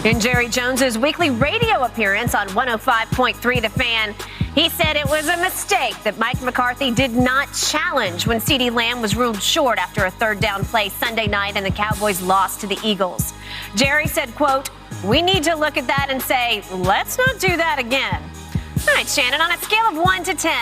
In Jerry Jones's weekly radio appearance on 105.3 The Fan, he said it was a mistake that Mike McCarthy did not challenge when CeeDee Lamb was ruled short after a third down play Sunday night and the Cowboys lost to the Eagles. Jerry said, quote, "We need to look at that and say, let's not do that again." All right, Shannon, on a scale of 1 to 10,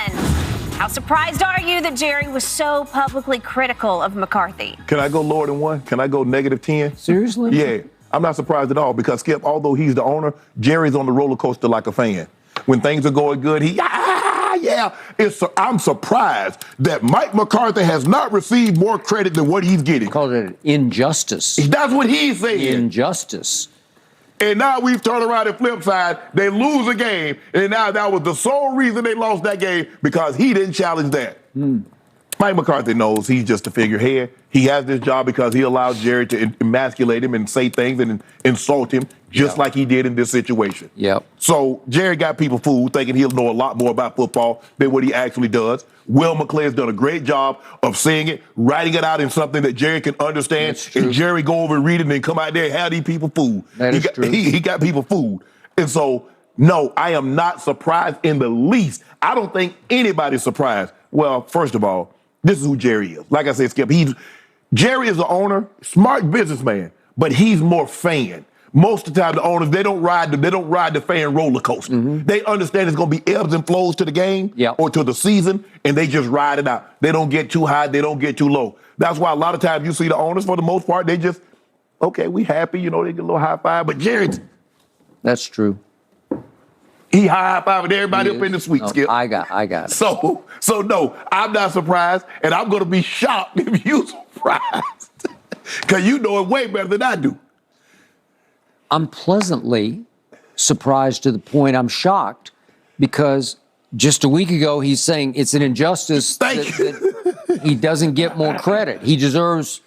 how surprised are you that Jerry was so publicly critical of McCarthy? Can I go lower than 1? Can I go -10? Seriously? Yeah. I'm not surprised at all because, Skip, although he's the owner, Jerry's on the roller coaster like a fan. When things are going good, I'm surprised that Mike McCarthy has not received more credit than what he's getting. Called it injustice. That's what he's saying. Injustice. And now we've turned around and flip side. They lose a game, and now that was the sole reason they lost that game because he didn't challenge that. Mike McCarthy knows he's just a figurehead. He has this job because he allows Jerry to emasculate him and say things and insult him just like he did in this situation. Yep. So Jerry got people fooled thinking he'll know a lot more about football than what he actually does. Will McClay has done a great job of saying it, writing it out in something that Jerry can understand. And Jerry go over and read it and then come out there and have these people fooled. He got people fooled. And so, no, I am not surprised in the least. I don't think anybody's surprised. Well, first of all, this is who Jerry is. Like I said, Skip, Jerry is the owner, smart businessman, but he's more fan. Most of the time, the owners, they don't ride the fan roller coaster. They understand it's going to be ebbs and flows to the game or to the season, and they just ride it out. They don't get too high, they don't get too low. That's why a lot of times you see the owners, for the most part, they just, okay, we happy, they get a little high five. But Jerry, that's true. He high-fiving everybody up in the suite, Skip. I got it. So no, I'm not surprised, and I'm going to be shocked if you're surprised. Because you know it way better than I do. I'm pleasantly surprised to the point I'm shocked because just a week ago he's saying it's an injustice that he doesn't get more credit. He deserves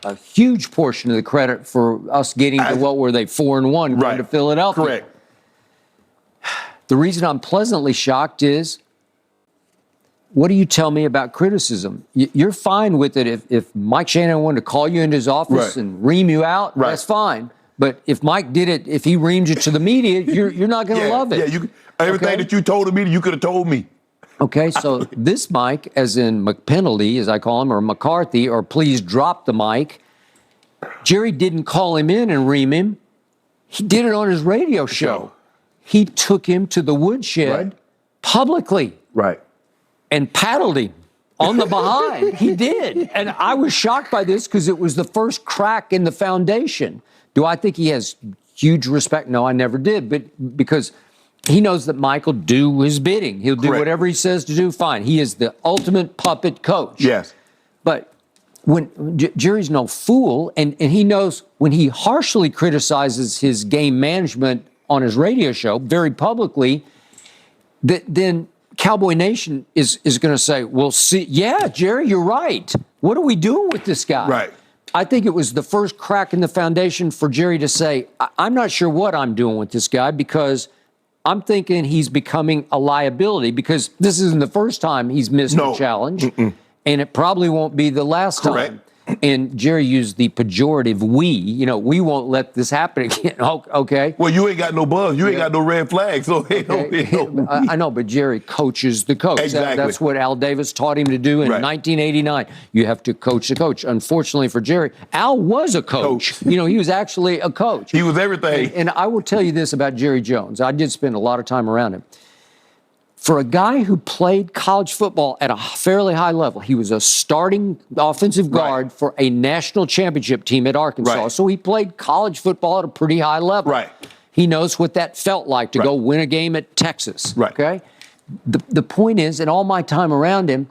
a huge portion of the credit for us getting to, what were they, 4-1 going to Philadelphia. Correct. The reason I'm pleasantly shocked is, what do you tell me about criticism? You're fine with it if Mike Shannon wanted to call you into his office and ream you out, that's fine. But if Mike did it, if he reamed you to the media, you're not going to love it. Yeah, everything that you told the media, you could have told me. Okay, so this Mike, as in McPenalty, as I call him, or McCarthy, or please drop the mic, Jerry didn't call him in and ream him. He did it on his radio show. He took him to the woodshed publicly and paddled him on the behind. He did. And I was shocked by this because it was the first crack in the foundation. Do I think he has huge respect? No, I never did. But because he knows that Mike will do his bidding. He'll do whatever he says to do, fine. He is the ultimate puppet coach. Yes. But when Jerry's no fool, and he knows when he harshly criticizes his game management on his radio show, very publicly, then Cowboy Nation is going to say, well, see, yeah, Jerry, you're right. What are we doing with this guy? Right. I think it was the first crack in the foundation for Jerry to say, I'm not sure what I'm doing with this guy because I'm thinking he's becoming a liability because this isn't the first time he's missed a challenge, and it probably won't be the last time. And Jerry used the pejorative we. We won't let this happen again. Okay. Well, you ain't got no buzz. You ain't got no red flags. So I know, but Jerry coaches the coach. Exactly. That's what Al Davis taught him to do in 1989. You have to coach the coach. Unfortunately for Jerry, Al was a coach. He was actually a coach. He was everything. And I will tell you this about Jerry Jones. I did spend a lot of time around him. For a guy who played college football at a fairly high level, he was a starting offensive guard for a national championship team at Arkansas. So he played college football at a pretty high level. He knows what that felt like to go win a game at Texas. Okay. The point is, in all my time around him,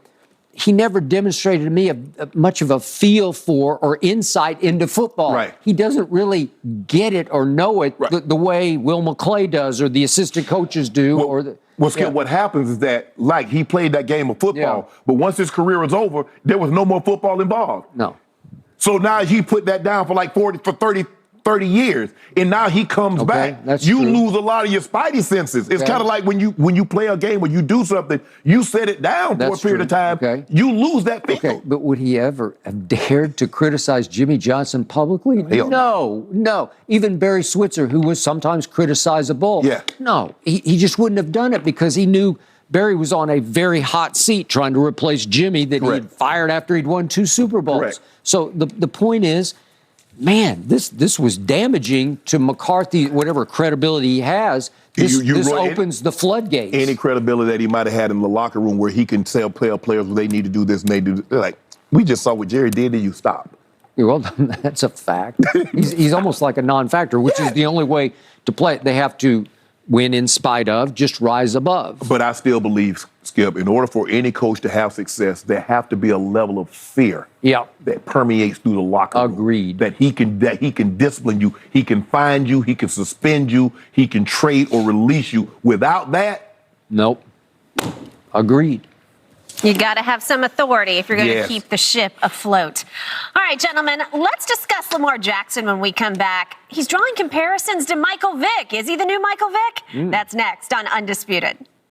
he never demonstrated to me much of a feel for or insight into football. He doesn't really get it or know it the way Will McClay does or the assistant coaches do. Skip, what happens is that, he played that game of football, but once his career was over, there was no more football involved. No. So now he put that down for 30, 30 years, and now he comes back. That's you true. lose a lot of your spidey senses. It's kind of like when you play a game, when you do something, you set it down for a period of time, you lose that feel. Okay, but would he ever have dared to criticize Jimmy Johnson publicly? No. Even Barry Switzer, who was sometimes criticizable, no, he just wouldn't have done it because he knew Barry was on a very hot seat trying to replace Jimmy that he had fired after he'd won 2 Super Bowls. So the point is, man, this was damaging to McCarthy, whatever credibility he has. This opens the floodgates. Any credibility that he might have had in the locker room where he can tell players they need to do this and they do. They're like, we just saw what Jerry did and you stop. Well, that's a fact. He's almost like a non-factor, which is the only way to play it. They have to win in spite of, just rise above. But I still believe, Skip, in order for any coach to have success, there have to be a level of fear that permeates through the locker room. Agreed. That he can discipline you, he can fine you, he can suspend you, he can trade or release you. Without that, nope. Agreed. You got to have some authority if you're going to keep the ship afloat. All right, gentlemen, let's discuss Lamar Jackson when we come back. He's drawing comparisons to Michael Vick. Is he the new Michael Vick? That's next on Undisputed.